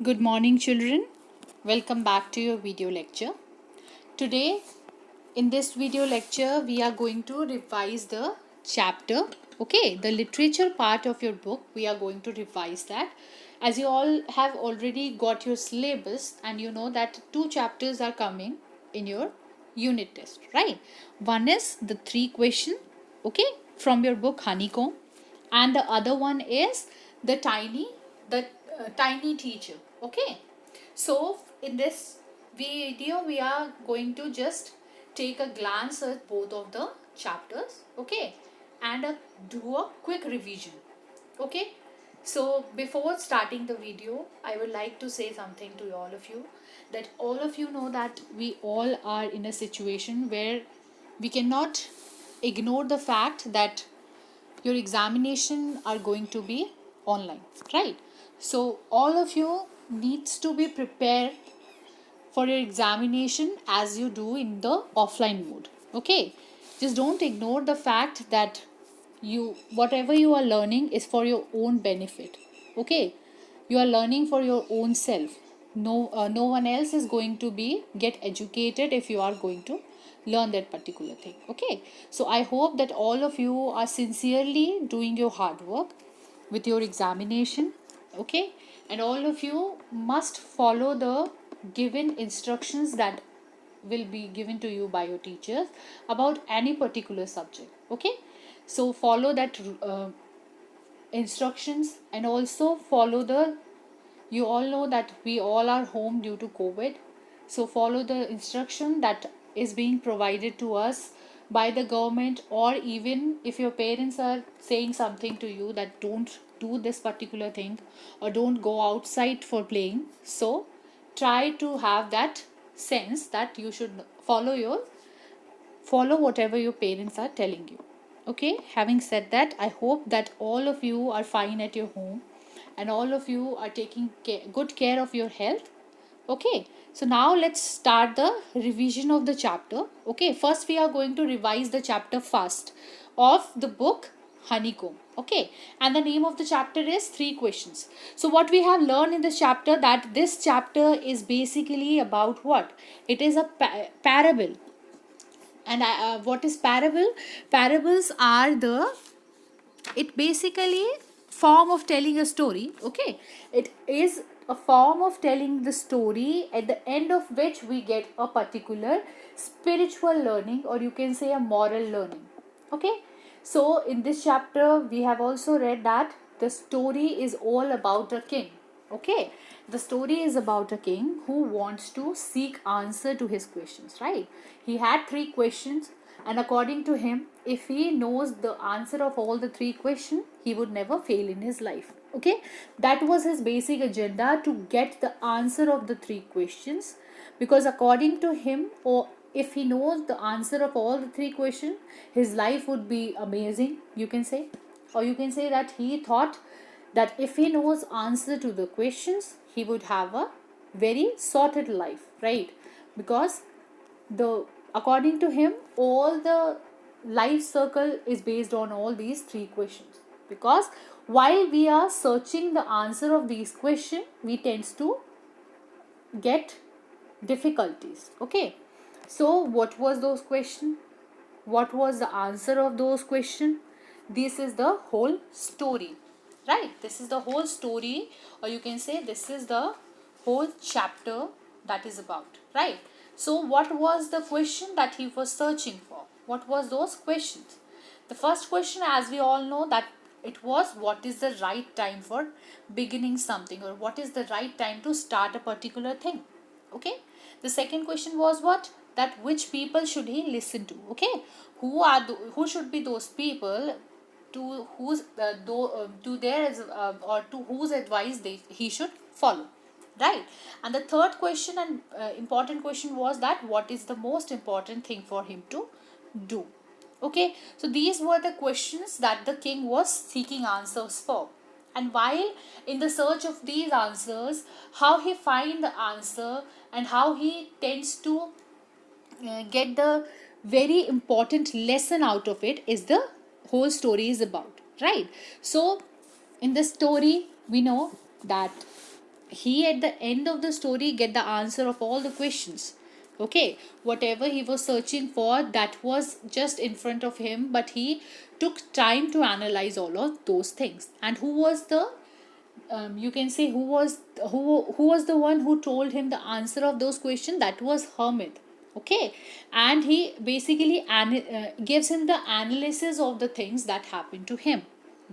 Good morning, children. Welcome back to your video lecture. Today, in this video lecture, we are going to revise the chapter. Okay, the literature part of your book, we are going to revise that. As you all have already got your syllabus, and you know that two chapters are coming in your unit test, right? One is the three question, okay, from your book Honeycomb, and the other one is the tiny teacher. Okay, so in this video we are going to just take a glance at both of the chapters, okay, and do a quick revision. Okay, so before starting the video I would like to say something to all of you, that all of you know that we all are in a situation where we cannot ignore the fact that your examination are going to be online, right? So all of you needs to be prepared for your examination as you do in the offline mode. Okay, just don't ignore the fact that you whatever you are learning is for your own benefit. Okay, you are learning for your own self. No one else is going to be get educated if you are going to learn that particular thing. Okay, so I hope that all of you are sincerely doing your hard work with your examination. Okay, and all of you must follow the given instructions that will be given to you by your teachers about any particular subject. Okay, so follow that instructions, and also follow the, you all know that we all are home due to COVID, so follow the instruction that is being provided to us by the government, or even if your parents are saying something to you that don't do this particular thing or don't go outside for playing, so try to have that sense that you should follow whatever your parents are telling you. Okay, having said that, I hope that all of you are fine at your home and all of you are taking good care of your health. Okay, so now let's start the revision of the chapter. Okay, first we are going to revise the chapter first of the book Honeycomb. Okay, and the name of the chapter is Three Questions. So what we have learned in this chapter, that this chapter is basically about what? It is a parable. And what is parable? Parables are the, it basically form of telling a story. Okay, it is a form of telling the story at the end of which we get a particular spiritual learning, or you can say a moral learning. Okay, so in this chapter we have also read that the story is all about a king. Okay, the story is about a king who wants to seek answer to his questions, right? He had three questions, and according to him, if he knows the answer of all the three questions, he would never fail in his life. Okay, that was his basic agenda, to get the answer of the three questions, because according to him, or if he knows the answer of all the three questions, his life would be amazing, you can say. Or you can say that he thought that if he knows answer to the questions, he would have a very sorted life, right? Because the, according to him, all the life circle is based on all these three questions. Because while we are searching the answer of these questions, we tends to get difficulties. Okay, so what was those questions? What was the answer of those questions? This is the whole story, right? This is the whole story, or you can say this is the whole chapter that is about, right? So what was the question that he was searching for? What was those questions? The first question, as we all know, that it was, what is the right time for beginning something, or what is the right time to start a particular thing? Okay, the second question was what? That which people should he listen to? Okay, who should be those people to whose to their or to whose advice he should follow, right? And the third question and important question was that what is the most important thing for him to do? Okay, so these were the questions that the king was seeking answers for. And while in the search of these answers, how he find the answer and how he tends to get the very important lesson out of it is the whole story is about, right? So in the story we know that he at the end of the story get the answer of all the questions. Okay, whatever he was searching for, that was just in front of him, but he took time to analyze all of those things. And who was the you can say who was the one who told him the answer of those questions? That was Hermit. Okay, and he basically gives him the analysis of the things that happened to him,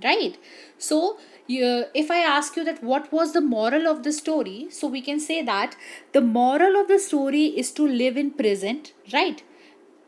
right? So if I ask you that what was the moral of the story, so we can say that the moral of the story is to live in present, right?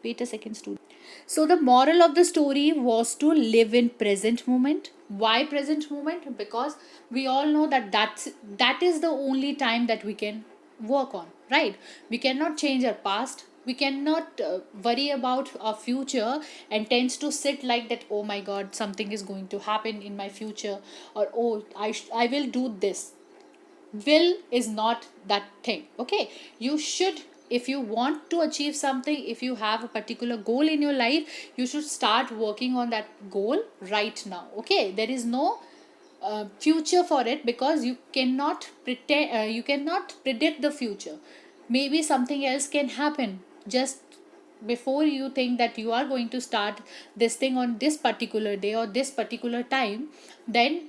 Wait a second, student. So the moral of the story was to live in present moment. Why present moment? Because we all know that that is the only time that we can work on, right? We cannot change our past. We cannot worry about our future and tends to sit like that. Oh my God, something is going to happen in my future, or oh, I will do this. Will is not that thing. Okay, you should, if you want to achieve something, if you have a particular goal in your life, you should start working on that goal right now. Okay, there is no future for it, because you cannot pretend, you cannot predict the future. Maybe something else can happen just before you think that you are going to start this thing on this particular day or this particular time. Then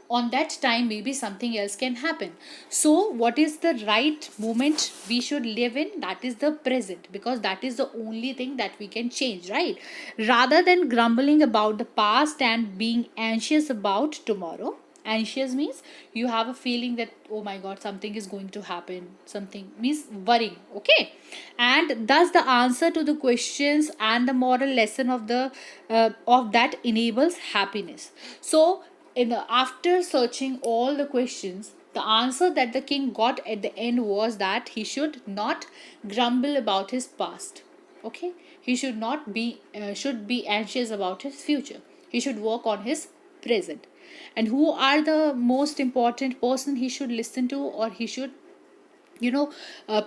on that time maybe something else can happen. So what is the right moment we should live in? That is the present, because that is the only thing that we can change, right? Rather than grumbling about the past and being anxious about tomorrow. Anxious means you have a feeling that oh my God, something is going to happen, something means worrying. Okay, and thus the answer to the questions and the moral lesson of that enables happiness. So after searching all the questions, the answer that the king got at the end was that he should not grumble about his past. Okay, he should not be should be anxious about his future. He should work on his present. And who are the most important person he should listen to, or he should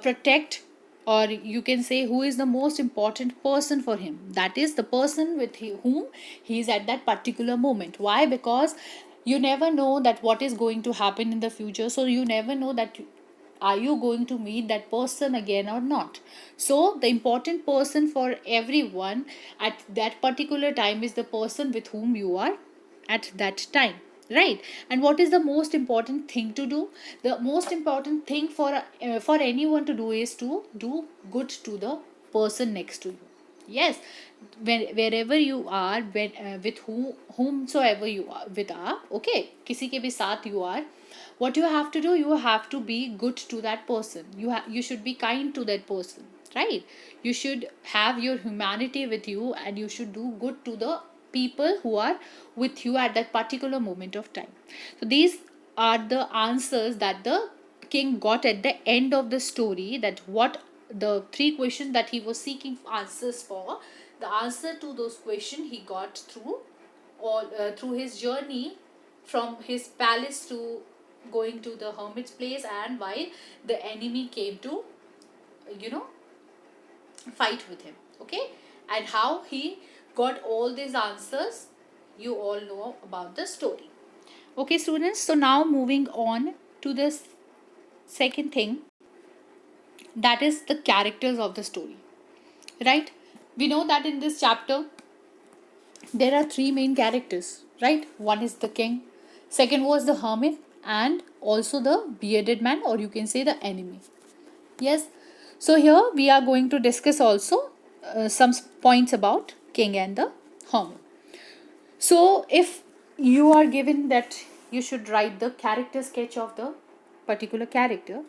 protect, or you can say who is the most important person for him? That is the person with whom he is at that particular moment. Why? Because you never know that what is going to happen in the future, so you never know that are you going to meet that person again or not. So the important person for everyone at that particular time is the person with whom you are at that time, right? And what is the most important thing to do? The most important thing for anyone to do is to do good to the person next to you. Yes, wherever you are, with whomsoever you are with are, okay, किसी के भी साथ you are, what you have to do, you have to be good to that person. You should be kind to that person, right? You should have your humanity with you, and you should do good to the people who are with you at that particular moment of time. So these are the answers that the king got at the end of the story, that what the three questions that he was seeking answers for, the answer to those questions he got through all through his journey from his palace to going to the hermit's place, and while the enemy came to you know fight with him. Okay, and how he got all these answers, you all know about the story. Okay, students, so now moving on to this second thing, that is the characters of the story, right? We know that in this chapter there are three main characters, right? One is the king, second was the hermit, and also the bearded man, or you can say the enemy. Yes, so here we are going to discuss also some points about king and the hermit. So if you are given that you should write the character sketch of the particular character,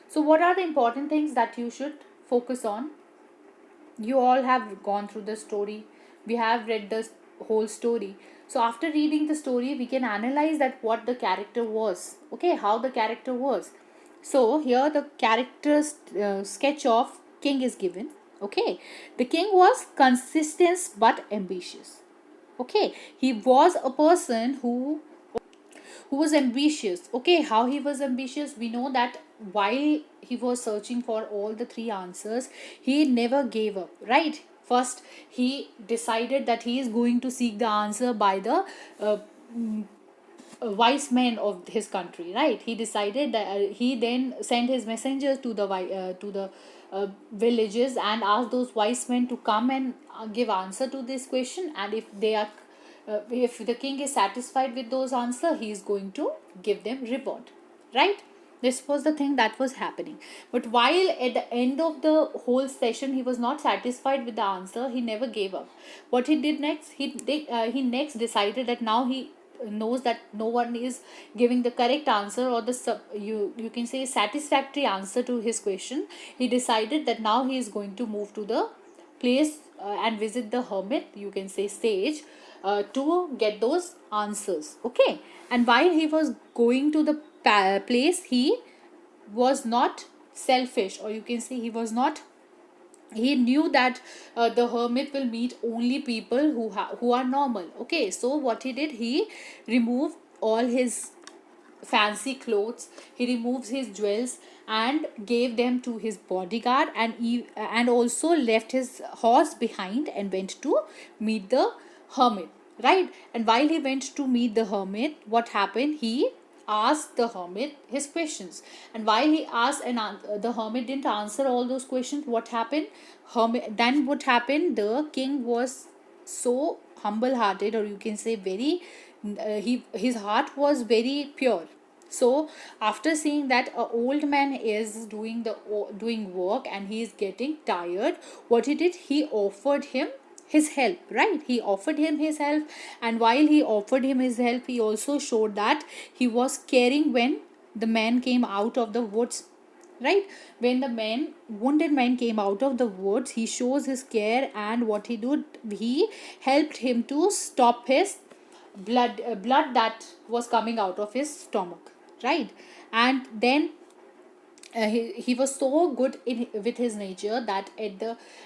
so what are the important things that you should focus on? You all have gone through the story, we have read the whole story. So after reading the story, we can analyze that what the character was, okay, how the character was. So here the character sketch of king is given. Okay, the king was consistent but ambitious. Okay, he was a person who was ambitious. Okay, how he was ambitious? We know that while he was searching for all the three answers, he never gave up, right? First, he decided that he is going to seek the answer by the uh, wise men of his country, right? He decided that he then sent his messengers to the villages and asked those wise men to come and give answer to this question, and if they are if the king is satisfied with those answer, he is going to give them reward, right? This was the thing that was happening. But while at the end of the whole session he was not satisfied with the answer, he never gave up. What he did next, he next decided that now he knows that no one is giving the correct answer, or the you can say satisfactory answer to his question. He decided that now he is going to move to the place and visit the hermit, you can say sage, to get those answers. Okay. And while he was going to the place, he was not selfish, or you can say he was not, he knew that the hermit will meet only people who are normal. Okay, so what he did, he removed all his fancy clothes, he removes his jewels and gave them to his bodyguard, and also left his horse behind and went to meet the hermit, right? And while he went to meet the hermit, what happened, he asked the hermit his questions. And while he asked and the hermit didn't answer all those questions, what happened, what happened, the king was so humble hearted, or you can say very his heart was very pure. So after seeing that a old man is doing work and he is getting tired, what he did, he offered him his help, right? He offered him his help. And while he offered him his help, he also showed that he was caring when the man came out of the woods, right? When the wounded man came out of the woods, he shows his care, and what he did, he helped him to stop his blood that was coming out of his stomach, right? And then he was so good with his nature that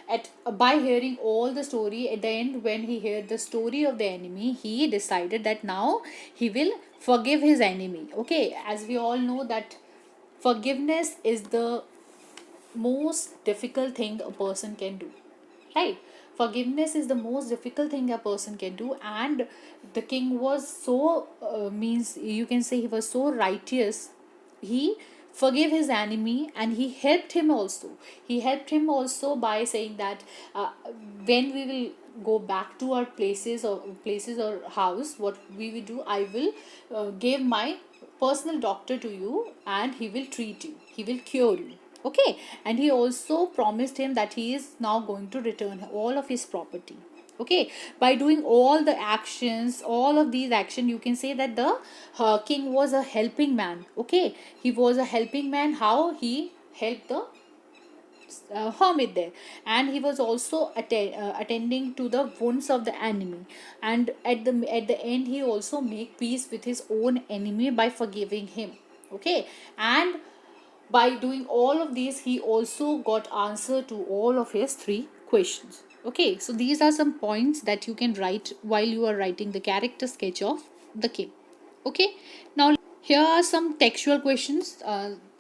at by hearing all the story, at the end when he heard the story of the enemy, he decided that now he will forgive his enemy. Okay, as we all know that forgiveness is the most difficult thing a person can do, right? Forgiveness is the most difficult thing a person can do. And the king was so means you can say he was so righteous, he forgave his enemy and he helped him also. He helped him also by saying that when we will go back to our places or house, what we will do, I will give my personal doctor to you and he will treat you, he will cure you. Okay. And he also promised him that he is now going to return all of his property. Okay. By doing all the actions, all of these action, you can say that the king was a helping man. Okay. He was a helping man. How he helped the hermit there, and he was also attending to the wounds of the enemy. And at the end, he also make peace with his own enemy by forgiving him. Okay. And by doing all of these, he also got answer to all of his three questions. Okay, so these are some points that you can write while you are writing the character sketch of the king. Okay, now here are some textual questions.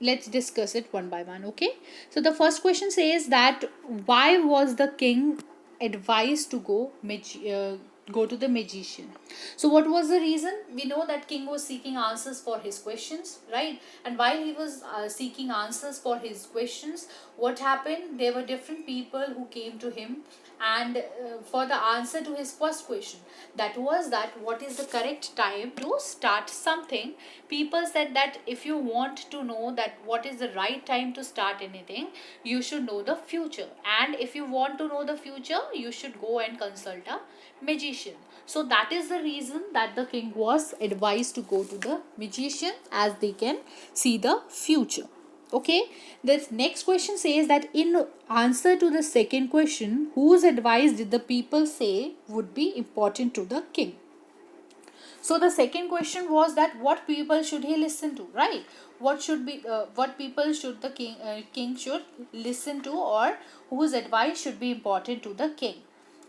Let's discuss it one by one. Okay, so the first question says that why was the king advised to go to the magician? So what was the reason? We know that king was seeking answers for his questions, right? And while he was seeking answers for his questions, what happened, there were different people who came to him and for the answer to his first question, that was that what is the correct time to start something. People said that if you want to know that what is the right time to start anything, you should know the future, and if you want to know the future, you should go and consult a magician. So that is the reason that the king was advised to go to the magician, as they can see the future. Okay. This next question says that in answer to the second question, whose advice did the people say would be important to the king? So the second question was that what people should he listen to, right? What people should the king should listen to, or whose advice should be important to the king?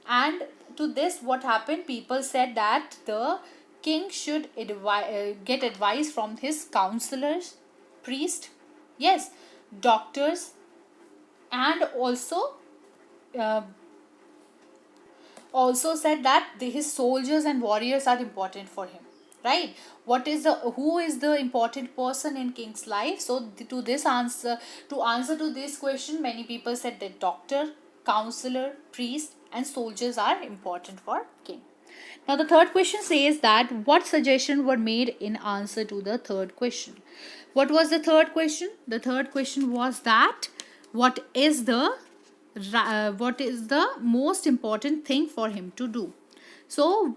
And to this, what happened, people said that the king should get advice from his counselors, priest, yes, doctors, and uh, also said that his soldiers and warriors are important for him. right? Who is the important person in king's life? So to answer to this question, many people said that doctor, counselor, priest and soldiers are important for king. Now the third question says that what suggestions were made in answer to the third question. What was the third question? The third question was that what is the most important thing for him to do. So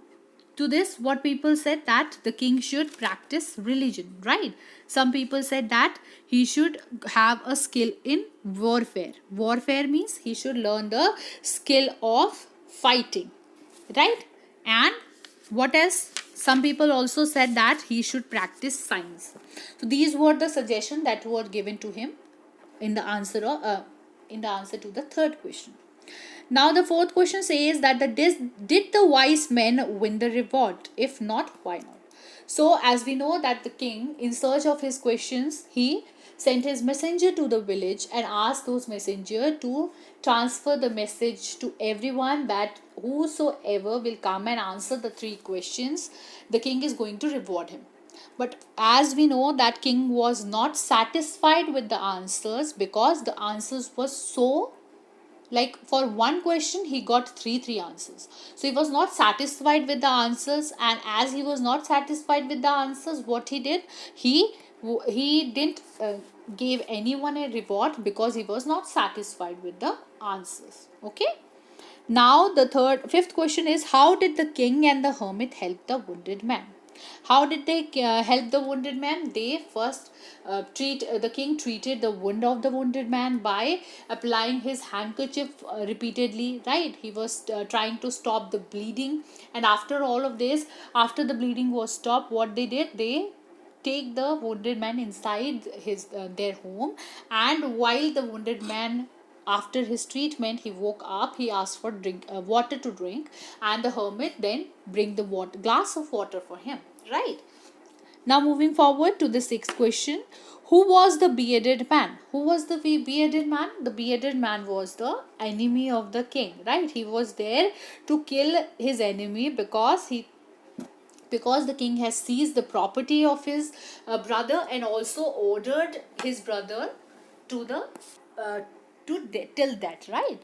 to this, what people said that the king should practice religion, right? Some people said that he should have a skill in warfare. Warfare means he should learn the skill of fighting, right? And what else? Some people also said that he should practice science. So these were the suggestions that were given to him in the answer to the third question. Now the fourth question says that did the wise men win the reward? If not, why not? So as we know that the king, in search of his questions, he sent his messenger to the village and asked those messenger to transfer the message to everyone that whosoever will come and answer the three questions, the king is going to reward him. But as we know that king was not satisfied with the answers, because the answers were so, like for one question he got three answers, so he was not satisfied with the answers. And as he was not satisfied with the answers, what he did, he didn't gave anyone a reward, because he was not satisfied with the answers. Okay. Now the fifth question is, how did the king and the hermit help the wounded man? How did they help the wounded man? They first the king treated the wound of the wounded man by applying his handkerchief repeatedly, right? He was trying to stop the bleeding. And after all of this, after the bleeding was stopped, what they did, they take the wounded man inside their home. And while the wounded man, after his treatment, he woke up, he asked for water to drink, and the hermit then bring the glass of water for him, right? Now moving forward to the sixth question. Who was the bearded man? Who was the bearded man? The bearded man was the enemy of the king, right? He was there to kill his enemy, because the king has seized the property of his brother, and also ordered his brother to the uh, till that, right?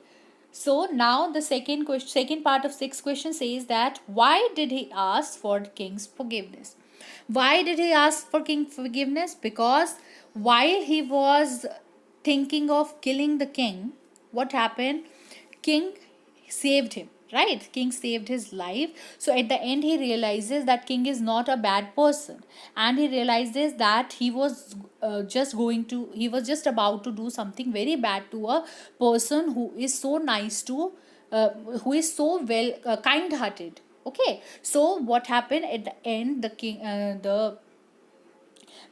So now the second part of sixth question says that why did he ask for the king's forgiveness? Why did he ask for king forgiveness? Because while he was thinking of killing the king, what happened? King saved him, right? King saved his life. So at the end he realizes that king is not a bad person, and he realizes that he was just about to do something very bad to a person who is so nice to who is so well kind hearted. Okay, so what happened at the end? The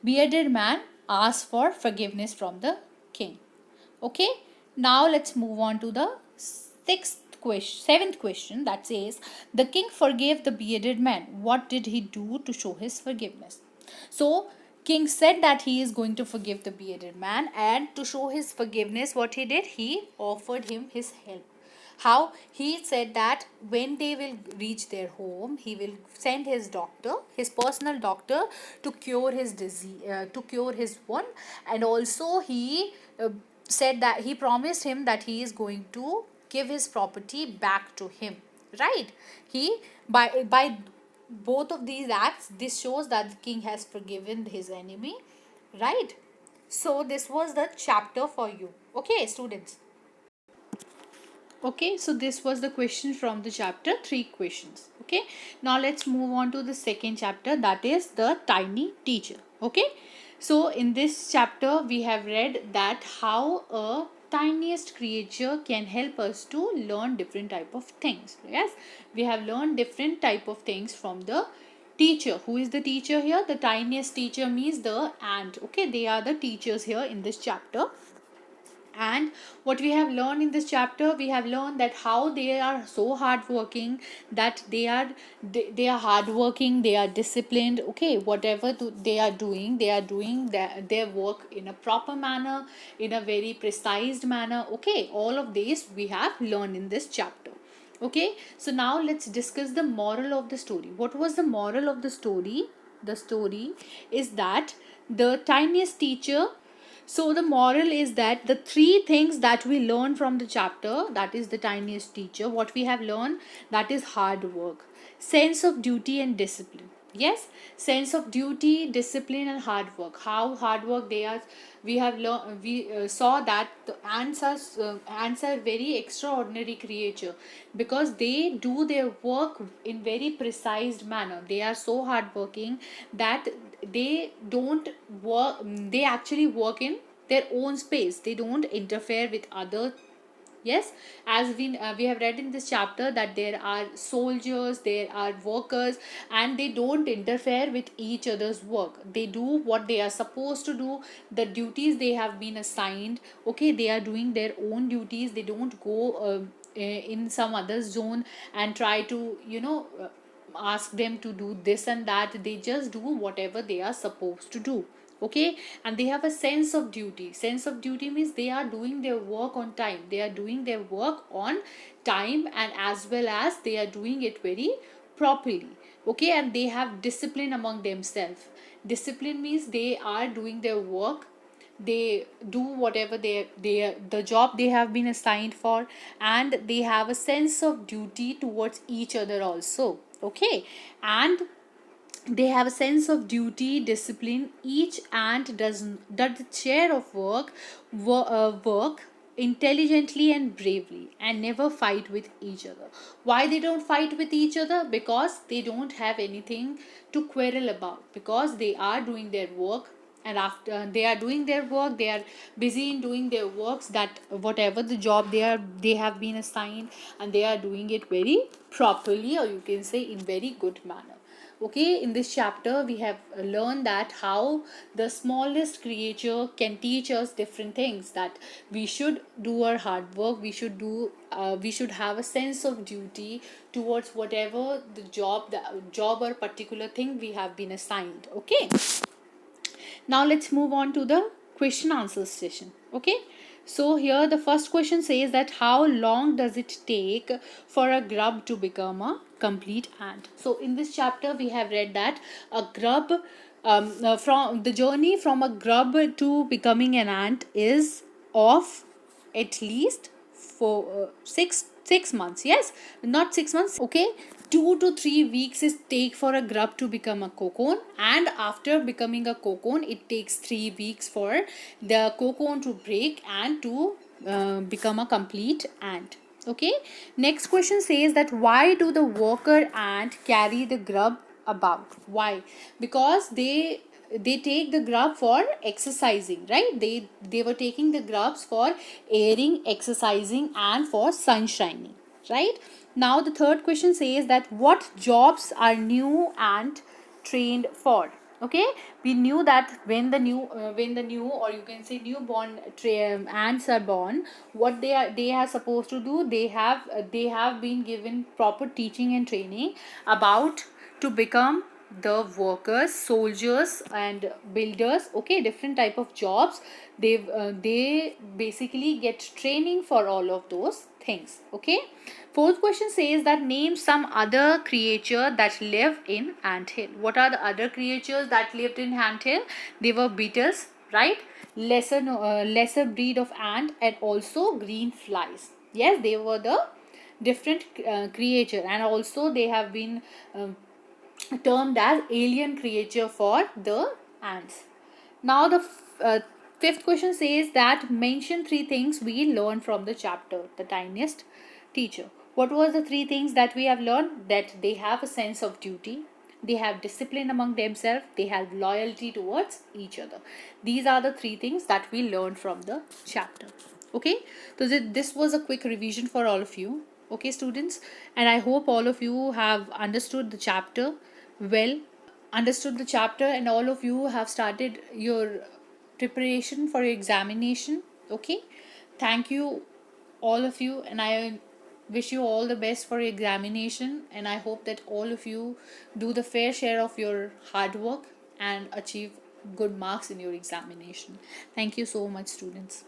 bearded man asked for forgiveness from the king. Okay, now let's move on to the seventh question, that says the king forgave the bearded man. What did he do to show his forgiveness? So king said that he is going to forgive the bearded man, and to show his forgiveness, what he did, he offered him his help. How? He said that when they will reach their home, he will send his doctor, his personal doctor, to cure his disease, to cure his wound. And also he said that he promised him that he is going to give his property back to him, right? He by both of these acts, this shows that the king has forgiven his enemy, right? So this was the chapter for you. Okay, students. Okay, so this was the question from the chapter, three questions. Okay, now let's move on to the second chapter, that is the tiny teacher. Okay, so in this chapter we have read that how a tiniest creature can help us to learn different type of things. Yes, we have learned different type of things from the teacher. Who is the teacher here? The tiniest teacher means the ant. Okay, they are the teachers here in this chapter. And what we have learned in this chapter, we have learned that how they are so hardworking, that they are hardworking, they are disciplined. Okay, whatever they are doing their work in a proper manner, in a very precise manner. Okay, all of these we have learned in this chapter. Okay, so now let's discuss the moral of the story. What was the moral of the story? the story is that the tiniest teacher. So the moral is that the three things that we learn from the chapter, that is the tiniest teacher, what we have learned, that is hard work, sense of duty and discipline. Yes, sense of duty, discipline, and hard work. How hard work they are. We have learned. We saw that the ants are very extraordinary creature, because they do their work in very precise manner. They are so hardworking that they don't work. They actually work in their own space. They don't interfere with other. Yes, as we have read in this chapter that there are soldiers, there are workers, and they don't interfere with each other's work. They do what they are supposed to do, the duties they have been assigned. Okay, they are doing their own duties. They don't go in some other zone and try to ask them to do this and that. They just do whatever they are supposed to do. Okay, and they have a sense of duty. Sense of duty means they are doing their work on time. They are doing their work on time, and as well as they are doing it very properly. Okay, and they have discipline among themselves. Discipline means they are doing their work. They do whatever they the job they have been assigned for, and they have a sense of duty towards each other also. Okay, and they have a sense of duty, discipline. Each ant does its share of work intelligently and bravely, and never fight with each other. Why they don't fight with each other? Because they don't have anything to quarrel about, because they are doing their work, and after they are doing their work, they are busy in doing their works, that whatever the job they have been assigned, and they are doing it very properly, or you can say in very good manner. Okay, in this chapter we have learned that how the smallest creature can teach us different things, that we should do our hard work, we should have a sense of duty towards whatever the job or particular thing we have been assigned. Okay, now let's move on to the question answer session. Okay, so here the first question says that how long does it take for a grub to become a complete ant? So in this chapter we have read that a grub, from the journey from a grub to becoming an ant is of at least for 6 months. Yes, not 6 months. Okay, 2 to 3 weeks is take for a grub to become a cocoon, and after becoming a cocoon it takes 3 weeks for the cocoon to break and to become a complete ant. Okay, next question says that why do the worker ant carry the grub about? Why? Because they take the grub for exercising, right? They were taking the grubs for airing, exercising, and for sunshining, right? Now the third question says that what jobs are new ant trained for? Okay, we knew that when the new, or you can say newborn ants are born, what they are supposed to do, they have been given proper teaching and training about to become the workers, soldiers, and builders. Okay, different type of jobs. They basically get training for all of those things. Okay, fourth question says that name some other creature that live in anthill. What are the other creatures that lived in anthill? They were beetles, right? Lesser breed of ant, and also green flies. Yes, they were the different creature, and also they have been termed as alien creature for the ants. Now the fifth question says that mention three things we learned from the chapter, the tiniest teacher. What was the three things that we have learned? That they have a sense of duty, they have discipline among themselves, they have loyalty towards each other. These are the three things that we learned from the chapter. Okay, so this was a quick revision for all of you. Okay, students, and I hope all of you have understood the chapter well, understood the chapter, and all of you have started your preparation for your examination. Okay, thank you all of you, and I wish you all the best for your examination, and I hope that all of you do the fair share of your hard work and achieve good marks in your examination. Thank you so much, students.